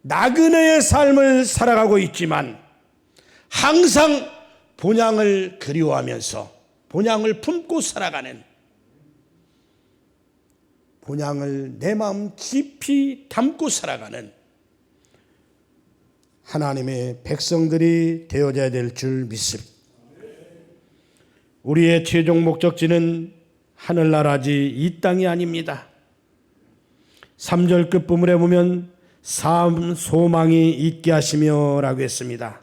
나그네의 삶을 살아가고 있지만 항상 본향을 그리워하면서 본향을 품고 살아가는, 본향을 내 마음 깊이 담고 살아가는 하나님의 백성들이 되어져야 될 줄 믿습니다. 우리의 최종 목적지는 하늘나라지 이 땅이 아닙니다. 3절 끝부분에 보면 삶 소망이 있게 하시며 라고 했습니다.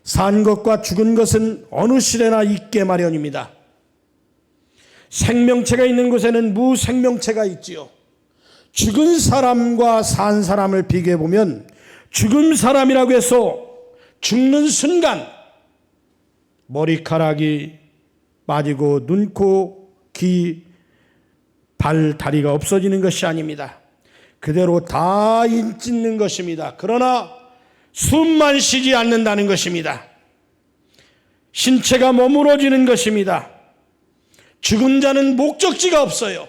산 것과 죽은 것은 어느 시대나 있게 마련입니다. 생명체가 있는 곳에는 무생명체가 있지요. 죽은 사람과 산 사람을 비교해 보면 죽은 사람이라고 해서 죽는 순간 머리카락이 빠지고 눈, 코, 귀, 발, 다리가 없어지는 것이 아닙니다. 그대로 다 찢는 것입니다. 그러나 숨만 쉬지 않는다는 것입니다. 신체가 머무러지는 것입니다. 죽은 자는 목적지가 없어요.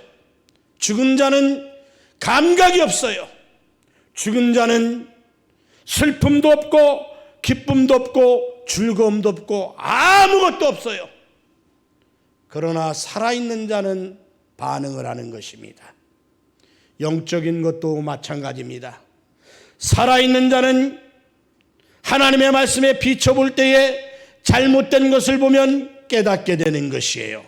죽은 자는 감각이 없어요. 죽은 자는 슬픔도 없고 기쁨도 없고 즐거움도 없고 아무것도 없어요. 그러나 살아있는 자는 반응을 하는 것입니다. 영적인 것도 마찬가지입니다. 살아있는 자는 하나님의 말씀에 비춰볼 때에 잘못된 것을 보면 깨닫게 되는 것이에요.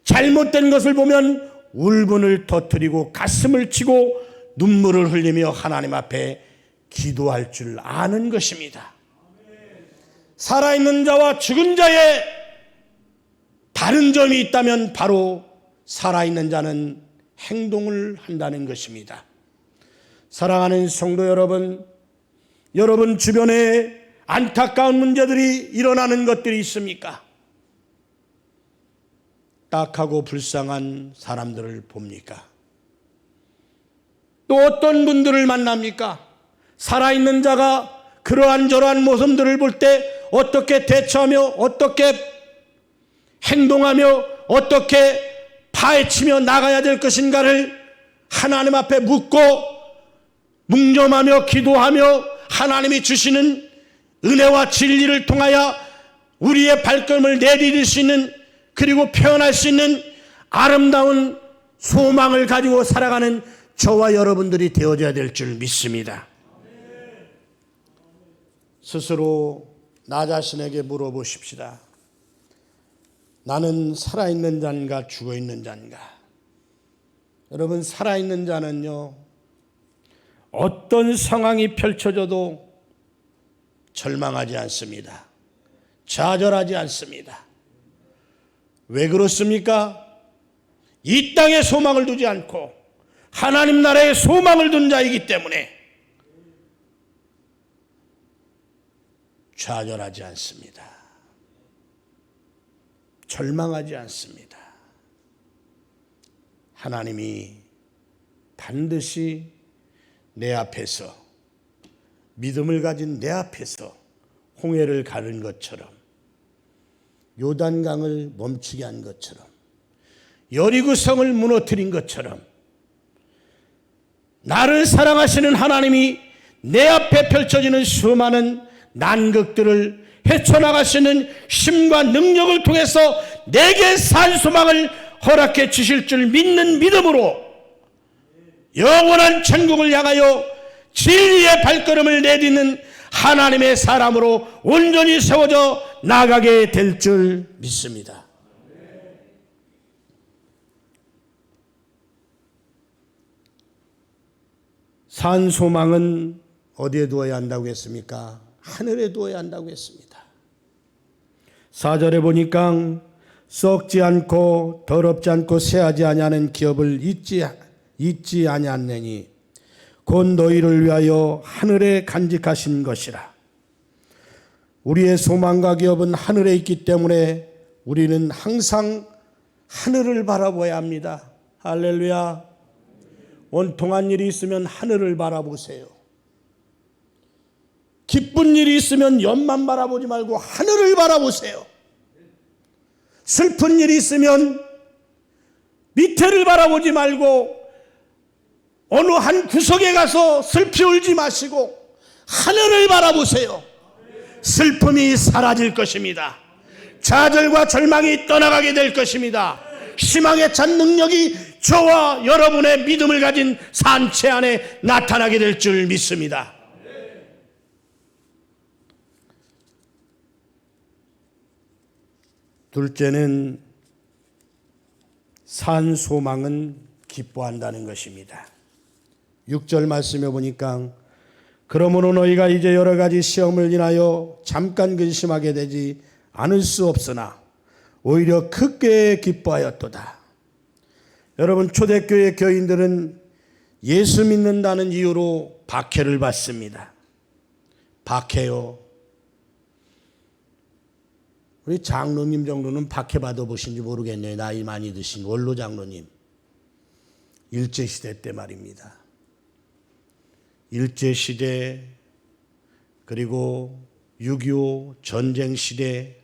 잘못된 것을 보면 울분을 터뜨리고 가슴을 치고 눈물을 흘리며 하나님 앞에 기도할 줄 아는 것입니다. 살아있는 자와 죽은 자의 다른 점이 있다면 바로 살아있는 자는 행동을 한다는 것입니다. 사랑하는 성도 여러분, 여러분 주변에 안타까운 문제들이 일어나는 것들이 있습니까? 딱하고 불쌍한 사람들을 봅니까? 또 어떤 분들을 만납니까? 살아있는 자가 그러한 저러한 모습들을 볼 때 어떻게 대처하며 어떻게 행동하며 어떻게 파헤치며 나가야 될 것인가를 하나님 앞에 묻고 묵념하며 기도하며 하나님이 주시는 은혜와 진리를 통하여 우리의 발걸음을 내디딜 수 있는, 그리고 표현할 수 있는 아름다운 소망을 가지고 살아가는 저와 여러분들이 되어져야 될 줄 믿습니다. 스스로 나 자신에게 물어보십시다. 나는 살아있는 자인가 죽어있는 자인가? 여러분, 살아있는 자는요, 어떤 상황이 펼쳐져도 절망하지 않습니다. 좌절하지 않습니다. 왜 그렇습니까? 이 땅에 소망을 두지 않고 하나님 나라에 소망을 둔 자이기 때문에 좌절하지 않습니다. 절망하지 않습니다. 하나님이 반드시 내 앞에서, 믿음을 가진 내 앞에서 홍해를 가른 것처럼, 요단강을 멈추게 한 것처럼, 여리고성을 무너뜨린 것처럼 나를 사랑하시는 하나님이 내 앞에 펼쳐지는 수많은 난극들을 헤쳐나가시는 힘과 능력을 통해서 내게 산 소망을 허락해 주실 줄 믿는 믿음으로 영원한 천국을 향하여 진리의 발걸음을 내딛는 하나님의 사람으로 온전히 세워져 나가게 될 줄 믿습니다. 산 소망은 어디에 두어야 한다고 했습니까? 하늘에 두어야 한다고 했습니다. 4절에 보니까 썩지 않고 더럽지 않고 쇠하지 아니하는 기업을 잊지 아니하느니 곧 너희를 위하여 하늘에 간직하신 것이라. 우리의 소망과 기업은 하늘에 있기 때문에 우리는 항상 하늘을 바라봐야 합니다. 할렐루야. 원통한 일이 있으면 하늘을 바라보세요. 기쁜 일이 있으면 옆만 바라보지 말고 하늘을 바라보세요. 슬픈 일이 있으면 밑에를 바라보지 말고 어느 한 구석에 가서 슬피 울지 마시고 하늘을 바라보세요. 슬픔이 사라질 것입니다. 좌절과 절망이 떠나가게 될 것입니다. 희망에 찬 능력이 저와 여러분의 믿음을 가진 산채 안에 나타나게 될 줄 믿습니다. 둘째는 산 소망은 기뻐한다는 것입니다. 6절 말씀에 보니까 그러므로 너희가 이제 여러 가지 시험을 인하여 잠깐 근심하게 되지 않을 수 없으나 오히려 크게 기뻐하였도다. 여러분, 초대교회 교인들은 예수 믿는다는 이유로 박해를 받습니다. 박해요. 우리 장로님 정도는 박해 받아보신지 모르겠네요. 나이 많이 드신 원로 장로님. 일제시대 때 말입니다. 일제시대 그리고 6.25 전쟁시대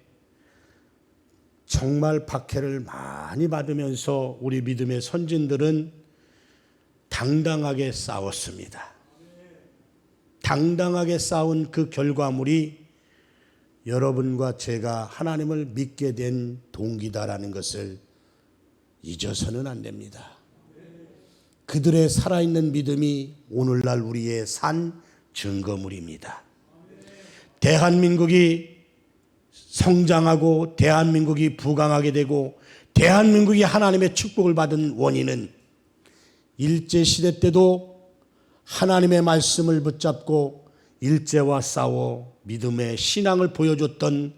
정말 박해를 많이 받으면서 우리 믿음의 선진들은 당당하게 싸웠습니다. 당당하게 싸운 그 결과물이 여러분과 제가 하나님을 믿게 된 동기다라는 것을 잊어서는 안 됩니다. 그들의 살아있는 믿음이 오늘날 우리의 산 증거물입니다. 대한민국이 성장하고 대한민국이 부강하게 되고 대한민국이 하나님의 축복을 받은 원인은 일제시대 때도 하나님의 말씀을 붙잡고 일제와 싸워 믿음의 신앙을 보여줬던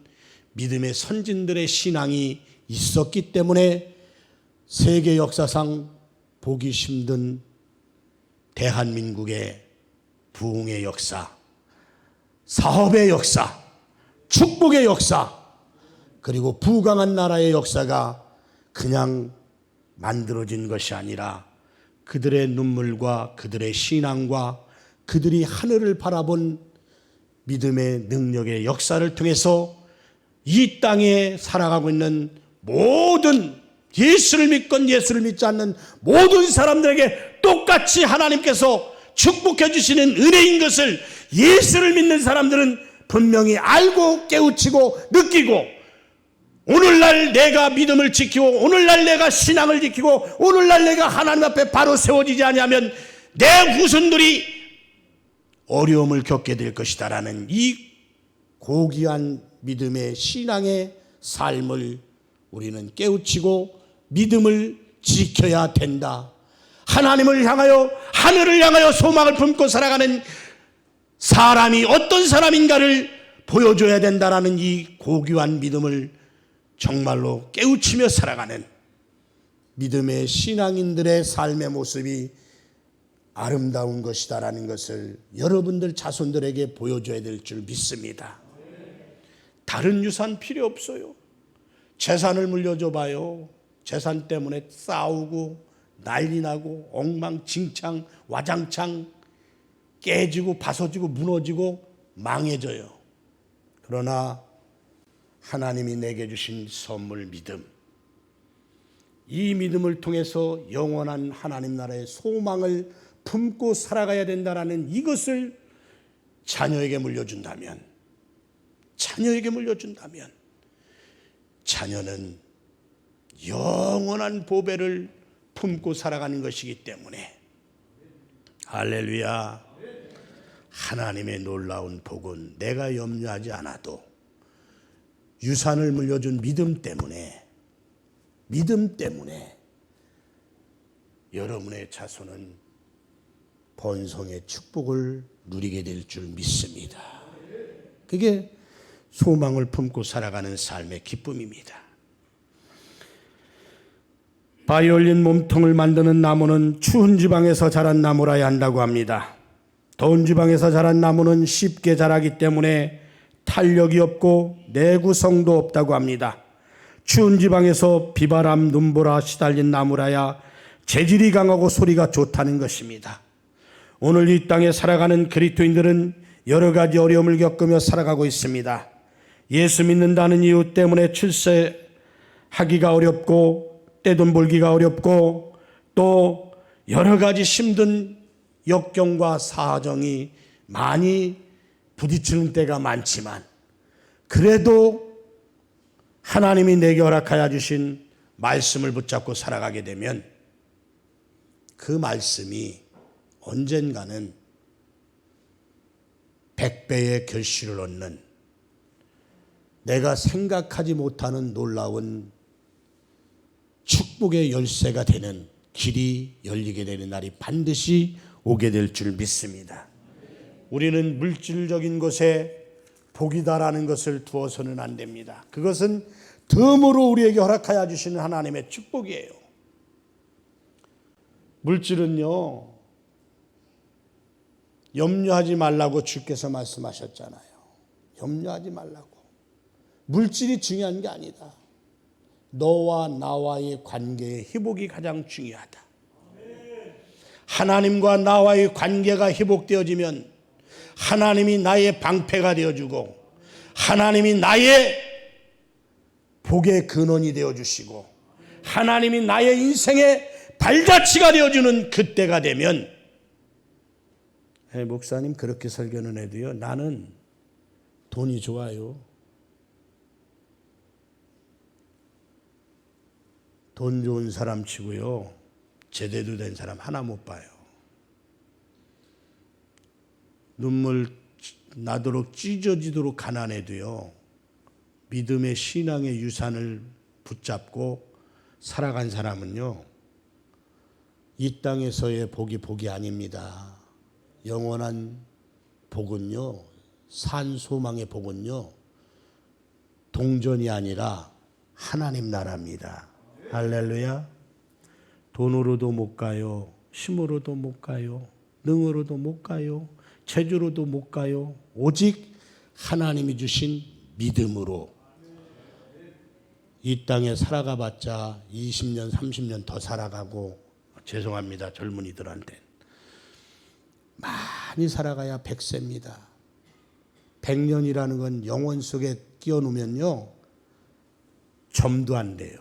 믿음의 선진들의 신앙이 있었기 때문에 세계 역사상 보기 힘든 대한민국의 부흥의 역사, 사업의 역사, 축복의 역사, 그리고 부강한 나라의 역사가 그냥 만들어진 것이 아니라 그들의 눈물과 그들의 신앙과 그들이 하늘을 바라본 믿음의 능력의 역사를 통해서 이 땅에 살아가고 있는 모든 예수를 믿건 예수를 믿지 않는 모든 사람들에게 똑같이 하나님께서 축복해 주시는 은혜인 것을 예수를 믿는 사람들은 분명히 알고 깨우치고 느끼고, 오늘날 내가 믿음을 지키고 오늘날 내가 신앙을 지키고 오늘날 내가 하나님 앞에 바로 세워지지 않으면 내 후손들이 어려움을 겪게 될 것이다라는 이 고귀한 믿음의 신앙의 삶을 우리는 깨우치고 믿음을 지켜야 된다. 하나님을 향하여 하늘을 향하여 소망을 품고 살아가는 사람이 어떤 사람인가를 보여줘야 된다라는 이 고귀한 믿음을 정말로 깨우치며 살아가는 믿음의 신앙인들의 삶의 모습이 아름다운 것이다라는 것을 여러분들 자손들에게 보여줘야 될 줄 믿습니다. 다른 유산 필요 없어요. 재산을 물려줘 봐요. 재산 때문에 싸우고 난리 나고 엉망진창 와장창 깨지고 파서지고 무너지고 망해져요. 그러나 하나님이 내게 주신 선물 믿음, 이 믿음을 통해서 영원한 하나님 나라의 소망을 품고 살아가야 된다라는 이것을 자녀에게 물려준다면 자녀는 영원한 보배를 품고 살아가는 것이기 때문에 할렐루야, 하나님의 놀라운 복은 내가 염려하지 않아도 유산을 물려준 믿음 때문에 여러분의 자손은 번성의 축복을 누리게 될 줄 믿습니다. 그게 소망을 품고 살아가는 삶의 기쁨입니다. 바이올린 몸통을 만드는 나무는 추운 지방에서 자란 나무라야 한다고 합니다. 더운 지방에서 자란 나무는 쉽게 자라기 때문에 탄력이 없고 내구성도 없다고 합니다. 추운 지방에서 비바람, 눈보라 시달린 나무라야 재질이 강하고 소리가 좋다는 것입니다. 오늘 이 땅에 살아가는 그리스도인들은 여러 가지 어려움을 겪으며 살아가고 있습니다. 예수 믿는다는 이유 때문에 출세하기가 어렵고 떼돈 벌기가 어렵고 또 여러 가지 힘든 역경과 사정이 많이 부딪히는 때가 많지만 그래도 하나님이 내게 허락하여 주신 말씀을 붙잡고 살아가게 되면 그 말씀이 언젠가는 100배의 결실을 얻는, 내가 생각하지 못하는 놀라운 축복의 열쇠가 되는 길이 열리게 되는 날이 반드시 오게 될 줄 믿습니다. 우리는 물질적인 것에 복이다라는 것을 두어서는 안 됩니다. 그것은 덤으로 우리에게 허락하여 주시는 하나님의 축복이에요. 물질은요, 염려하지 말라고 주께서 말씀하셨잖아요. 염려하지 말라고. 물질이 중요한 게 아니다. 너와 나와의 관계의 회복이 가장 중요하다. 하나님과 나와의 관계가 회복되어지면 하나님이 나의 방패가 되어주고 하나님이 나의 복의 근원이 되어주시고 하나님이 나의 인생의 발자취가 되어주는 그때가 되면, 목사님 그렇게 설교는 해도요, 나는 돈이 좋아요. 돈 좋은 사람 치고요, 제대로 된 사람 하나 못 봐요. 눈물 나도록 찢어지도록 가난해도요, 믿음의 신앙의 유산을 붙잡고 살아간 사람은요, 이 땅에서의 복이 아닙니다. 영원한 복은요, 산 소망의 복은요, 동전이 아니라 하나님 나라입니다. 할렐루야. 돈으로도 못 가요. 힘으로도 못 가요. 능으로도 못 가요. 체주로도 못 가요. 오직 하나님이 주신 믿음으로 이 땅에 살아가 봤자 20년, 30년 더 살아가고, 죄송합니다, 젊은이들한테. 많이 살아가야 100세입니다. 100년이라는 건 영원 속에 끼워놓으면요, 점도 안 돼요.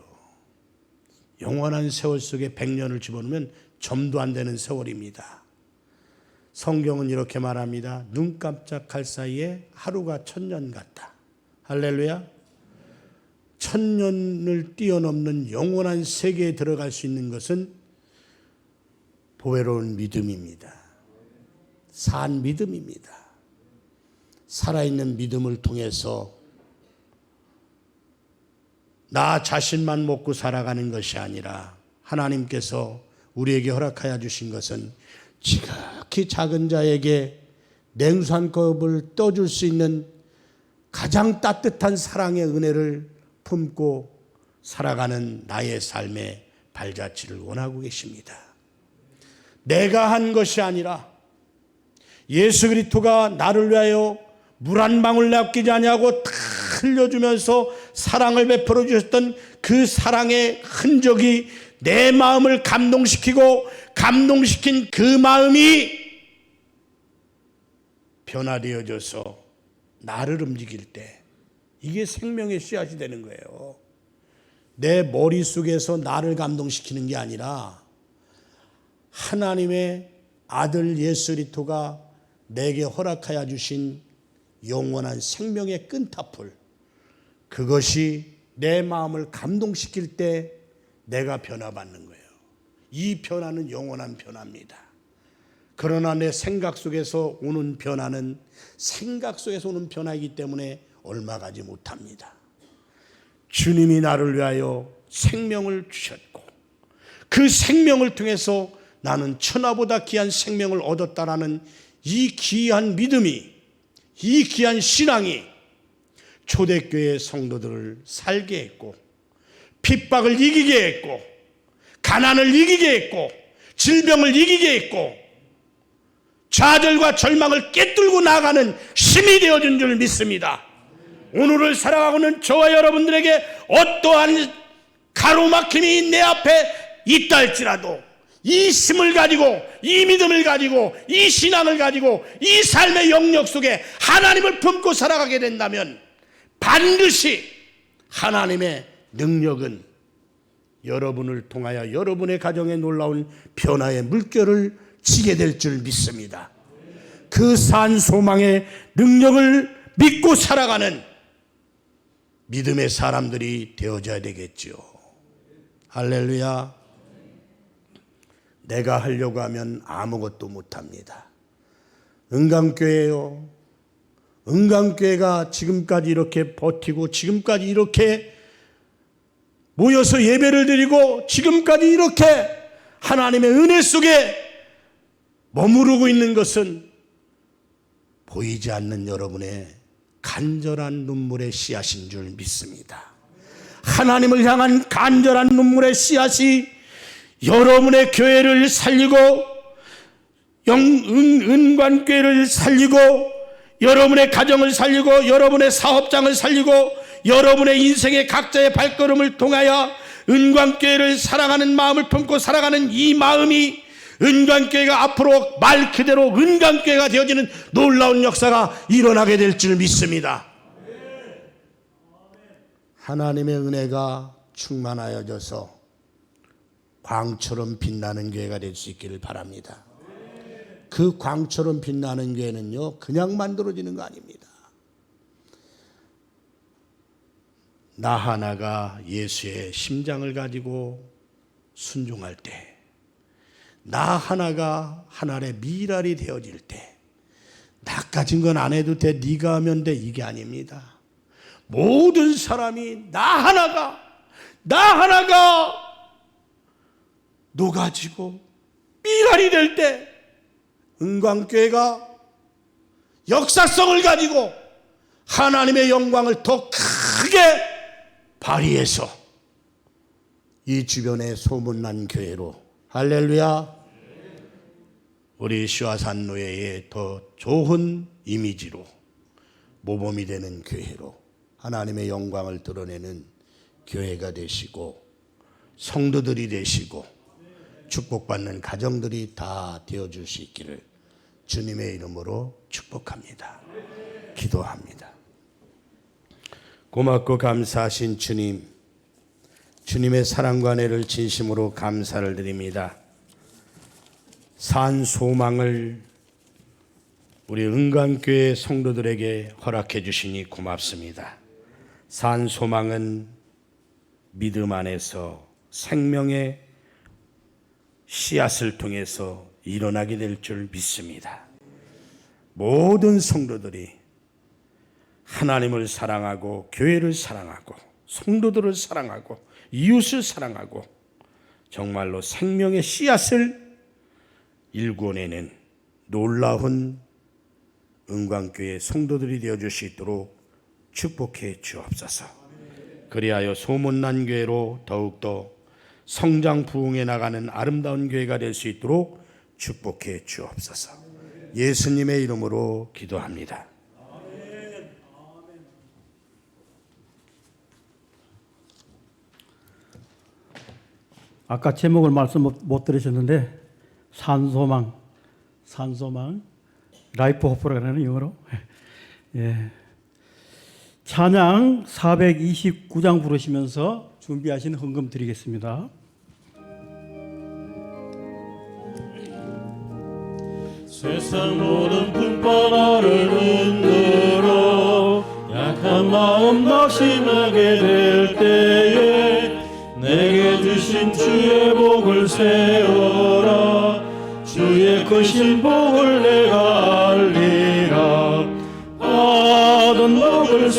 영원한 세월 속에 100년을 집어넣으면 점도 안 되는 세월입니다. 성경은 이렇게 말합니다. 눈 깜짝할 사이에 하루가 1000년 같다. 할렐루야. 1000년을 뛰어넘는 영원한 세계에 들어갈 수 있는 것은 보배로운 믿음입니다. 산 믿음입니다. 살아있는 믿음을 통해서 나 자신만 먹고 살아가는 것이 아니라 하나님께서 우리에게 허락하여 주신 것은 지극히 작은 자에게 냉수 한 컵을 떠줄 수 있는 가장 따뜻한 사랑의 은혜를 품고 살아가는 나의 삶의 발자취를 원하고 계십니다. 내가 한 것이 아니라 예수 그리스도가 나를 위하여 물 한 방울 아끼지 아니하고 다 흘려주면서 사랑을 베풀어 주셨던 그 사랑의 흔적이 내 마음을 감동시키고 감동시킨 그 마음이 변화되어져서 나를 움직일 때 이게 생명의 씨앗이 되는 거예요. 내 머릿속에서 나를 감동시키는 게 아니라 하나님의 아들 예수 그리스도가 내게 허락하여 주신 영원한 생명의 끈타풀, 그것이 내 마음을 감동시킬 때 내가 변화받는 거예요. 이 변화는 영원한 변화입니다. 그러나 내 생각 속에서 오는 변화는 생각 속에서 오는 변화이기 때문에 얼마 가지 못합니다. 주님이 나를 위하여 생명을 주셨고 그 생명을 통해서 나는 천하보다 귀한 생명을 얻었다라는 이 귀한 믿음이, 이 귀한 신앙이 초대교회 성도들을 살게 했고 핍박을 이기게 했고 가난을 이기게 했고 질병을 이기게 했고 좌절과 절망을 꿰뚫고 나아가는 힘이 되어준 줄 믿습니다. 오늘을 살아가고는 저와 여러분들에게 어떠한 가로막힘이 내 앞에 있다 할지라도 이 힘을 가지고 이 믿음을 가지고 이 신앙을 가지고 이 삶의 영역 속에 하나님을 품고 살아가게 된다면 반드시 하나님의 능력은 여러분을 통하여 여러분의 가정에 놀라운 변화의 물결을 지게 될 줄 믿습니다. 그 산 소망의 능력을 믿고 살아가는 믿음의 사람들이 되어져야 되겠죠. 할렐루야. 내가 하려고 하면 아무것도 못합니다. 은강교회요. 은강교회가 지금까지 이렇게 버티고 지금까지 이렇게 모여서 예배를 드리고 지금까지 이렇게 하나님의 은혜 속에 머무르고 있는 것은 보이지 않는 여러분의 간절한 눈물의 씨앗인 줄 믿습니다. 하나님을 향한 간절한 눈물의 씨앗이 여러분의 교회를 살리고 은관교회를 살리고 여러분의 가정을 살리고 여러분의 사업장을 살리고 여러분의 인생의 각자의 발걸음을 통하여 은관교회를 사랑하는 마음을 품고 살아가는 이 마음이 은관교회가 앞으로 말 그대로 은관교회가 되어지는 놀라운 역사가 일어나게 될 줄 믿습니다. 하나님의 은혜가 충만하여져서 광처럼 빛나는 교회가 될 수 있기를 바랍니다. 그 광처럼 빛나는 교회는요, 그냥 만들어지는 거 아닙니다. 나 하나가 예수의 심장을 가지고 순종할 때, 나 하나가 하나의 미랄이 되어질 때, 나 가진 건 안 해도 돼, 네가 하면 돼, 이게 아닙니다. 모든 사람이 나 하나가 녹아지고 미랄이 될 때 은광교회가 역사성을 가지고 하나님의 영광을 더 크게 발휘해서 이 주변에 소문난 교회로, 할렐루야, 우리 시화산노예의 더 좋은 이미지로 모범이 되는 교회로 하나님의 영광을 드러내는 교회가 되시고 성도들이 되시고 축복받는 가정들이 다 되어줄 수 있기를 주님의 이름으로 축복합니다. 기도합니다. 고맙고 감사하신 주님, 주님의 사랑과 은혜를 진심으로 감사를 드립니다. 산 소망을 우리 은광교회 성도들에게 허락해 주시니 고맙습니다. 산 소망은 믿음 안에서 생명의 씨앗을 통해서 일어나게 될 줄 믿습니다. 모든 성도들이 하나님을 사랑하고 교회를 사랑하고 성도들을 사랑하고 이웃을 사랑하고 정말로 생명의 씨앗을 일궈내는 놀라운 은광교회 성도들이 되어줄 수 있도록 축복해 주옵소서. 그리하여 소문난 교회로 더욱더 성장 부흥해 나가는 아름다운 교회가 될 수 있도록 축복해 주옵소서. 예수님의 이름으로 기도합니다. 아까 제목을 말씀 못 들으셨는데 산소망, 라이프 호프라고 하는 영어로. 예. 찬양 429장 부르시면서 준비하신 헌금 드리겠습니다. 세상 모든 품법 나를 흔들어 약한 마음 낙심하게 될 때에 내게 주신 주의 복을 세워라. 주의 크신 복을 내가 알리라. 받은 복을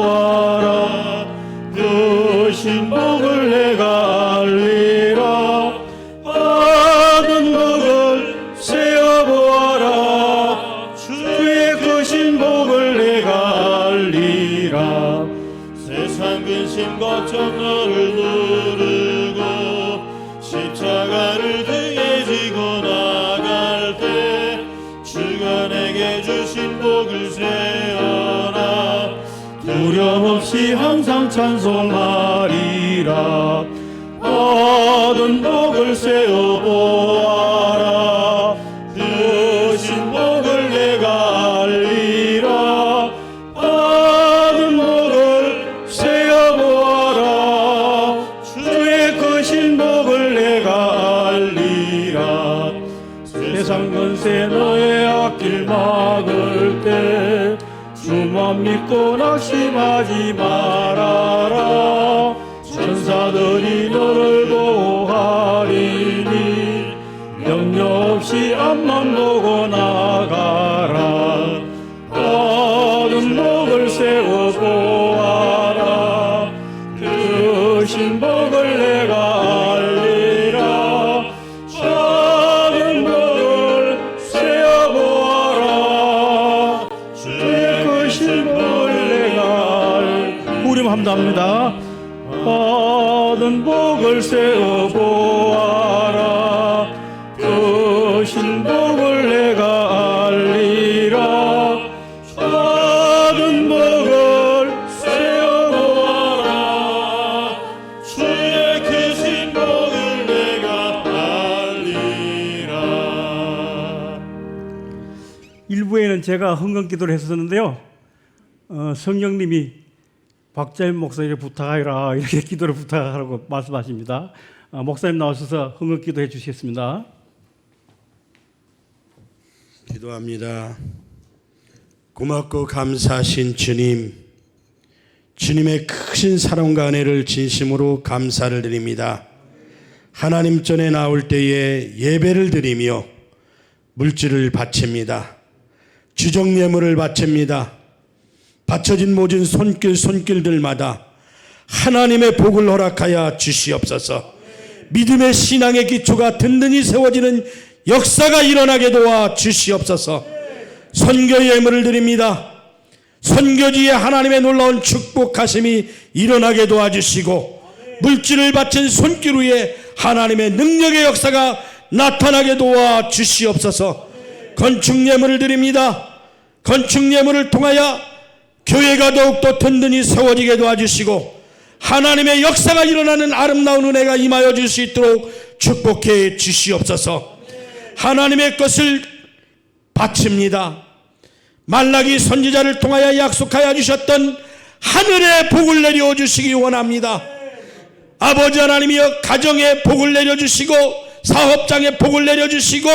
세워보아라. 크신 복을 내가 알리라. 받은 복을 세워보아라. 주의 크신 복을 내가 알리라. 세상 근심과 천하를 두르고 십자가를 등에 지고 나갈 때 주가 내게 주신 복을 세어라. 두려움 없이 항상 찬송하리라. 받은 복을 세어보아라. 주신 복을 내가 알리라. 받은 복을 세어보아라. 주의 크신 복을 내가 알리라. 막을 때 주만 믿고 낙심하지 말아라. 천사들이 너를 보호하리니 염려 없이 앞만 보고 나가라. 어두운 목을 세워 보아라. 그 신복을 내가 알리라. 작은 목을 세워 보아라. 주의 그 신복을 내가 알리라. 우리 함답니다. 받은 복을 세워 보아라. 그 신복을 내가 알리라. 받은 복을 세워 보아라. 주의 그 신복을 내가 알리라. 일부에는 제가 헌금 기도를 했었는데요. 성령님이 박자임 목사님을 부탁하라 이렇게 기도를 부탁하라고 말씀하십니다. 목사님 나오셔서 헌금 기도해 주시겠습니다. 기도합니다. 고맙고 감사하신 주님, 주님의 크신 사랑과 은혜를 진심으로 감사를 드립니다. 하나님 전에 나올 때에 예배를 드리며 물질을 바칩니다. 주정 예물을 바칩니다. 바쳐진 모든 손길들마다 하나님의 복을 허락하여 주시옵소서. 믿음의 신앙의 기초가 든든히 세워지는 역사가 일어나게 도와 주시옵소서. 선교 예물을 드립니다. 선교지에 하나님의 놀라운 축복하심이 일어나게 도와주시고 물질을 바친 손길 위에 하나님의 능력의 역사가 나타나게 도와 주시옵소서. 건축 예물을 드립니다. 건축 예물을 통하여 교회가 더욱더 든든히 세워지게 도와주시고 하나님의 역사가 일어나는 아름다운 은혜가 임하여 줄 수 있도록 축복해 주시옵소서. 하나님의 것을 바칩니다. 말라기 선지자를 통하여 약속하여 주셨던 하늘의 복을 내려 주시기 원합니다. 아버지 하나님이여, 가정에 복을 내려 주시고 사업장에 복을 내려 주시고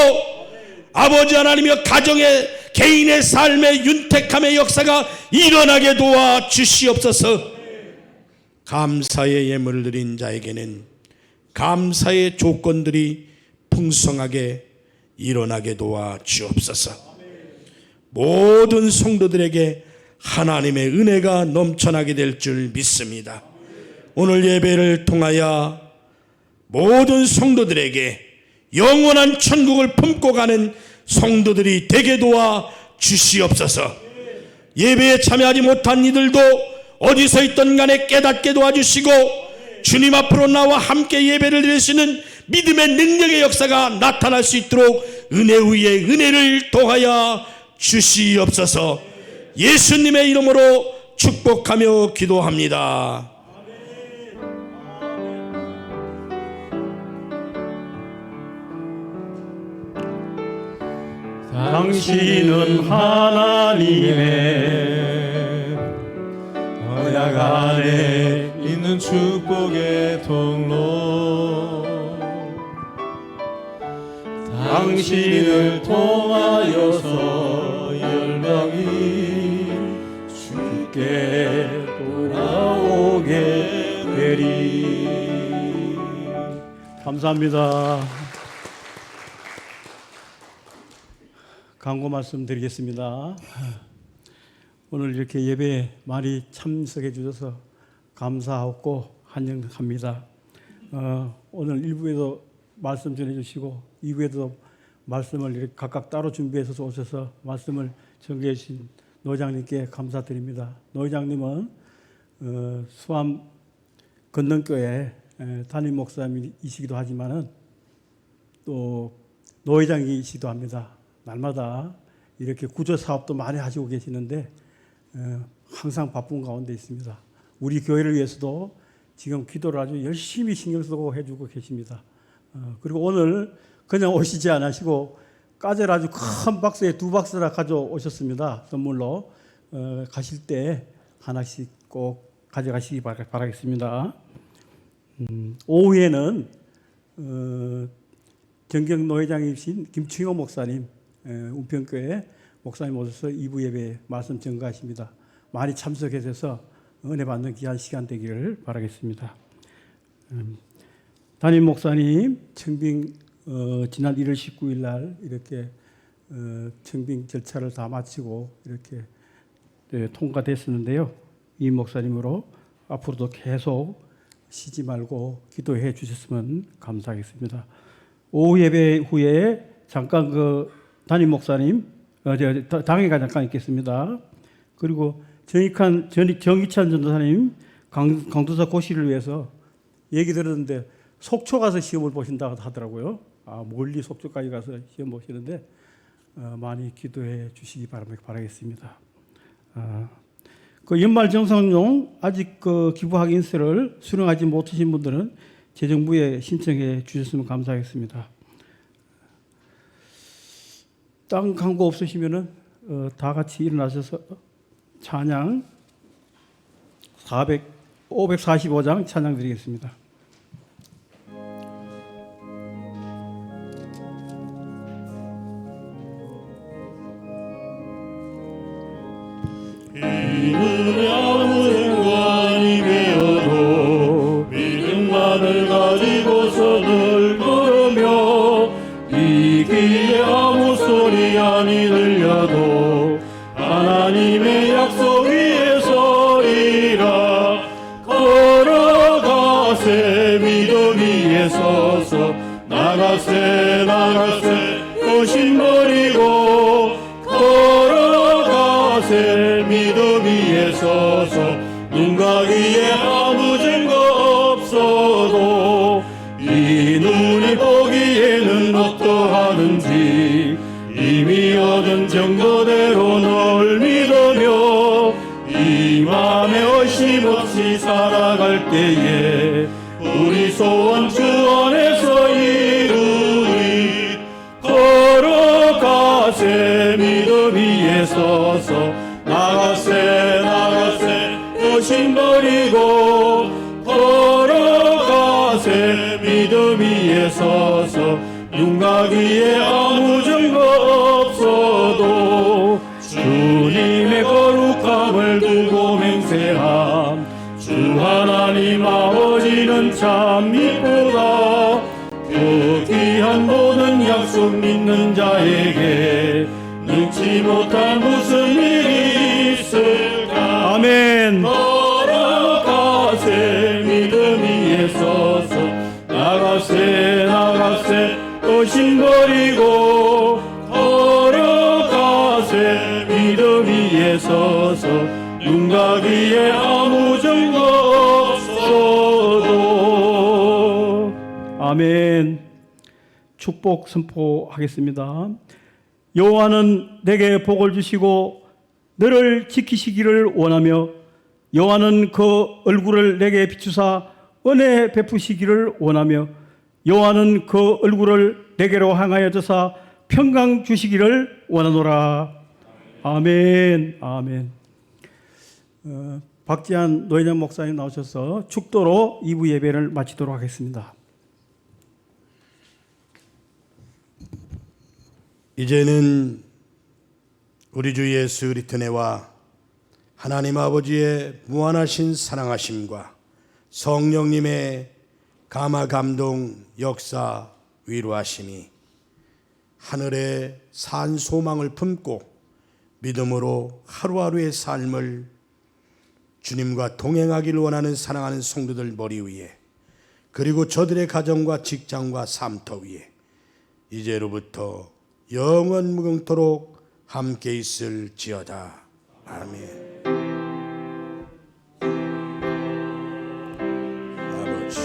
아버지 하나님이여, 가정의 개인의 삶의 윤택함의 역사가 일어나게 도와 주시옵소서. 감사의 예물을 드린 자에게는 감사의 조건들이 풍성하게 일어나게 도와 주옵소서. 모든 성도들에게 하나님의 은혜가 넘쳐나게 될 줄 믿습니다. 오늘 예배를 통하여 모든 성도들에게 영원한 천국을 품고 가는 성도들이 되게 도와 주시옵소서. 예배에 참여하지 못한 이들도 어디서 있든 간에 깨닫게 도와주시고 주님 앞으로 나와 함께 예배를 드릴 수 있는 믿음의 능력의 역사가 나타날 수 있도록 은혜 위에 은혜를 더하여 주시옵소서. 예수님의 이름으로 축복하며 기도합니다. 당신은 하나님의 언약 안에 있는 축복의 통로, 당신을 통하여서 열방이 주께 돌아오게 되리. 감사합니다. 광고 말씀 드리겠습니다. 오늘 이렇게 예배에 많이 참석해 주셔서 감사하고 환영합니다. 오늘 1부에도 말씀 전해주시고 2부에도 말씀을 이렇게 각각 따로 준비해서 오셔서 말씀을 전개해 주신 노회장님께 감사드립니다. 노회장님은 수암 건능교회 담임 목사님이시기도 하지만은 또 노회장이시기도 합니다. 날마다 이렇게 구조 사업도 많이 하시고 계시는데 항상 바쁜 가운데 있습니다. 우리 교회를 위해서도 지금 기도를 아주 열심히 신경 쓰고 해주고 계십니다. 그리고 오늘 그냥 오시지 않으시고 까젤 아주 큰 박스에 2박스나 가져오셨습니다. 선물로 가실 때 하나씩 꼭 가져가시기 바라겠습니다. 오후에는 정경노회장이신 김충호 목사님, 운평교회 목사님 오셔서 2부 예배 말씀 전가하십니다. 많이 참석해 주셔서 은혜 받는 귀한 시간 되기를 바라겠습니다. 담임 목사님 청빙 지난 1월 19일 날 이렇게 청빙 절차를 다 마치고 이렇게 통과됐었는데요. 이 목사님으로 앞으로도 계속 쉬지 말고 기도해 주셨으면 감사하겠습니다. 오후 예배 후에 잠깐 담임 목사님 당회가 잠깐 있겠습니다. 그리고 정희찬 전도사님 강도사 고시를 위해서 얘기 들었는데 속초 가서 시험을 보신다고 하더라고요. 멀리 속초까지 가서 시험 보시는데 많이 기도해 주시기 바라겠습니다. 연말 정산용 아직 기부 확인서를 수령하지 못하신 분들은 재정부에 신청해 주셨으면 감사하겠습니다. 다른 광고 없으시면은 다 같이 일어나셔서 찬양 545장 찬양 드리겠습니다. 이는 아무 상관이 되어도 믿음만을 가지고서 늘 걸으며 이 귀에 아무 소리 아니 들려도 하나님의 약속 위에 서리라. 걸어가세 믿음 위에 서서 나가세 의심 버리고 걸어가세 믿음 위에 서서 눈과 귀에 아무 증거 없어도 이 눈이 보기에는 어떠하는지 이미 얻은 증거대로 널 믿으며 이 맘에 의심 없이 살아갈 때에 우리 소원 주 안에서 이루리. 걸어가세 믿음 위에 서서 나가세 의심 버리고 걸어가세 믿음 위에 서서 눈과 귀에 아무 증거 없어도 주님의 거룩함을 두고 맹세함. 주 하나님 아버지는 참 이쁘다. 그 귀한 모든 약속 믿는 자에게 능치 못한 무슨 일이 있을까. 아멘. 걸어가세 믿음 위에 서서 나가세 의심 버리고 걸어가세 믿음 위에 서서 눈과 귀에 아무 증거 없어도. 아멘. 축복 선포하겠습니다. 여호와는 내게 복을 주시고 너를 지키시기를 원하며 여호와는 그 얼굴을 내게 비추사 은혜 베푸시기를 원하며 여호와는 그 얼굴을 내게로 향하여 드사 평강 주시기를 원하노라. 아멘. 아멘. 박지한 노회장 목사님 나오셔서 축도로 2부 예배를 마치도록 하겠습니다. 이제는 우리 주 예수 그리스도와 하나님 아버지의 무한하신 사랑하심과 성령님의 감화 감동 역사 위로하심이 하늘에 산 소망을 품고 믿음으로 하루하루의 삶을 주님과 동행하기를 원하는 사랑하는 성도들 머리 위에, 그리고 저들의 가정과 직장과 삶터 위에 이제로부터 영원 무궁토록 함께 있을지어다. 아멘. 아버지,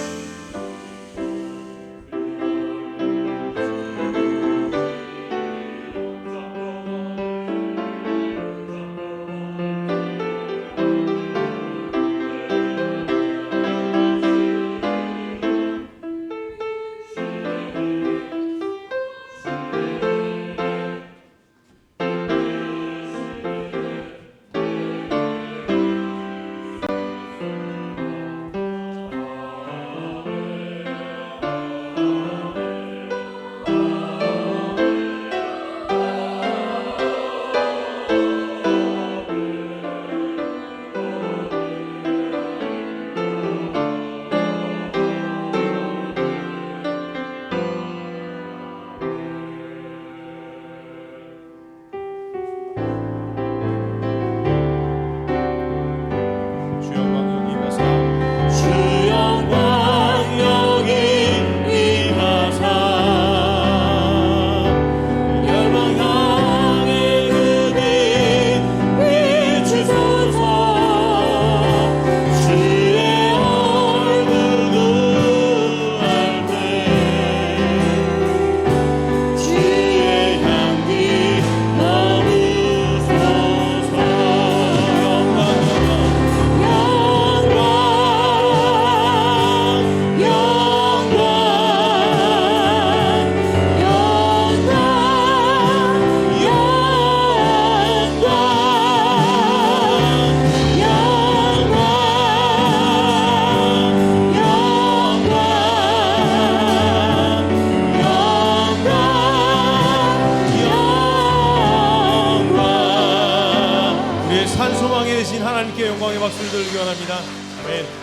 거룩한 소망이 되신 하나님께 영광의 박수를 들기 원합니다. 아멘.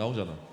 나오잖아.